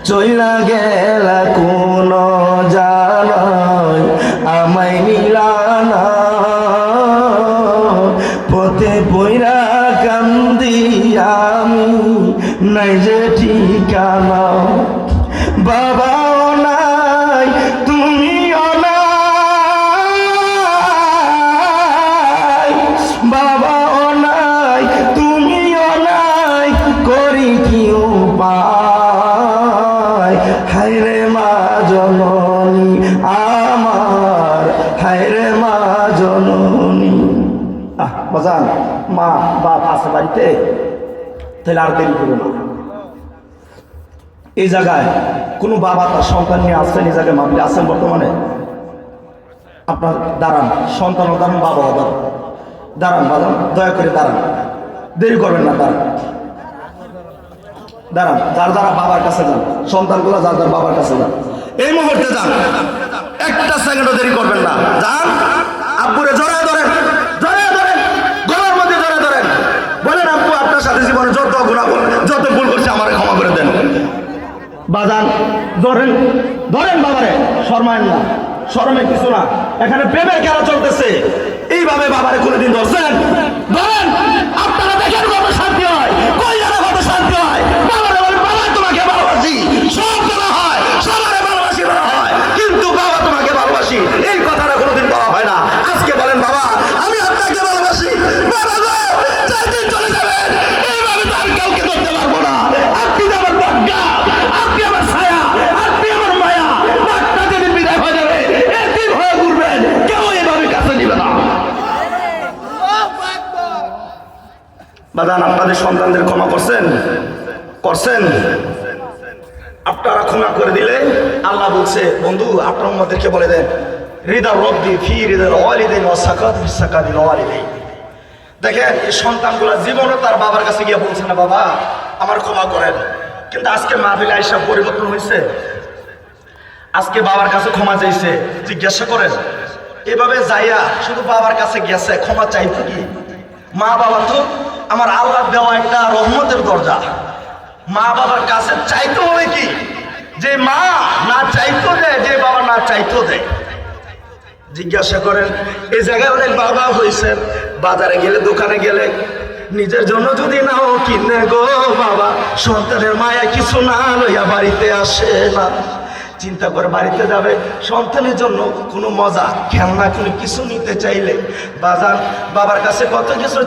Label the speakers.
Speaker 1: চইলা গেলা কোন জানাই আমায় মিলানা পথে পইরা কান্দি আমি নাই যে ঠিকানা বাবাও নাই তুমিও নাই বাবাও নাই তুমিও নাই করি কি উপায় হায়রে মা জননী আমার হায়রে মা জননী বাজান মা বাপ আছে বাড়িতে তাহলে আর দেরি করো না এই জায়গায় কোনো বাবা তার সন্তান নিয়ে আসছেন এই জায়গায় মাহফিলে আছেন বর্তমানে আপনার দাঁড়ান সন্তানও দাঁড়ান বাবাও দাঁড়ান দাঁড়ান বাজান দয়া করে দাঁড়ান দেরি করবেন না দাঁড়ান দাঁড়ান যার যারা বাবার কাছে যান সন্তানগুলো যার যার বাবার কাছে যান এই মুহূর্তে যান একটা সেকেন্ডও দেরি করবেন না যান আব্বুরে জড়ায় ধরেন গলার মধ্যে জড়ায় ধরেন বলেন আব্বু আপনার সাথে জীবনে যত গুনাহ যত ভুল করছে আমারে ক্ষমা করে দেন বাজান ধরেন বাবারে শর্মায়েন না শরমের কিছু না এখানে প্রেমের খেলা চলতেছে এইভাবে বাবারে কোনোদিন ধরছেন ধরেন আপনারা দেখেন কত শান্তি হয় কই জানা কত শান্তি হয় বাবারে বলে বাবা তোমাকে ভালোবাসি সব বলা হয় সবারে ভালোবাসি বলা হয় কিন্তু বাবা তোমাকে ভালোবাসি এই কথাটা কোনোদিন বলা হয় না আজকে বলেন বাবা আমি আপনাকে ভালোবাসি বাবা গো যেদিন চলে যাবেন এইভাবে তো আমি কাউকে ধরতে পারবো না আপনি আমার বাগ্যা আপনি আমার ছায়া আপনি আমার মায়া বাচ্চা যেদিন বিদায় হয়ে যাবে এদিন হয়ে ঘুরবেন কেউ এইভাবে কাছে নিবে না বাদান আপনাদের সন্তানদের ক্ষমা করছেন আপনারা ক্ষমা করে দিলে আল্লাহ বলছে বন্ধু আপনার উম্মতদেরকে বলে দেন হৃদা রব্বি ফি হৃদা ওয়ালিদাইন ওয়া সাকাত ফি সাকাতিল ওয়ালিদাইন দেখেন এই সন্তানগুলো জীবনে তার বাবার কাছে গিয়ে বলছে না বাবা আমার ক্ষমা করেন কিন্তু আজকে মাহফিলে আয়েশা পরিবর্তন হয়েছে আজকে বাবার কাছে ক্ষমা চাইছে জিজ্ঞাসা করেন এভাবে যাইয়া শুধু বাবার কাছে গেছে ক্ষমা চাইতো কি মা বাবা তো আমার আল্লাহ দেওয়া একটা রহমতের দরজা মা বাবার কাছে চাইতে হবে কি যে মা না চাইতো দেয় যে বাবা না চাইতো দেয় জিজ্ঞাসা করেন এই জায়গায় অনেক বাবা হয়েছেন বাজারে গেলে দোকানে গেলে নিজের জন্য যদি নাও কিনে গো বাবা সন্তানের মায়া কিছু না লইয়া বাড়িতে আসে না চিন্তা করে বাড়িতে যাবে সন্তানের জন্য কোনো মজা খেলনা কোনো কিছু নিতে চাইলে বাজার বাবার কাছে কত কিছু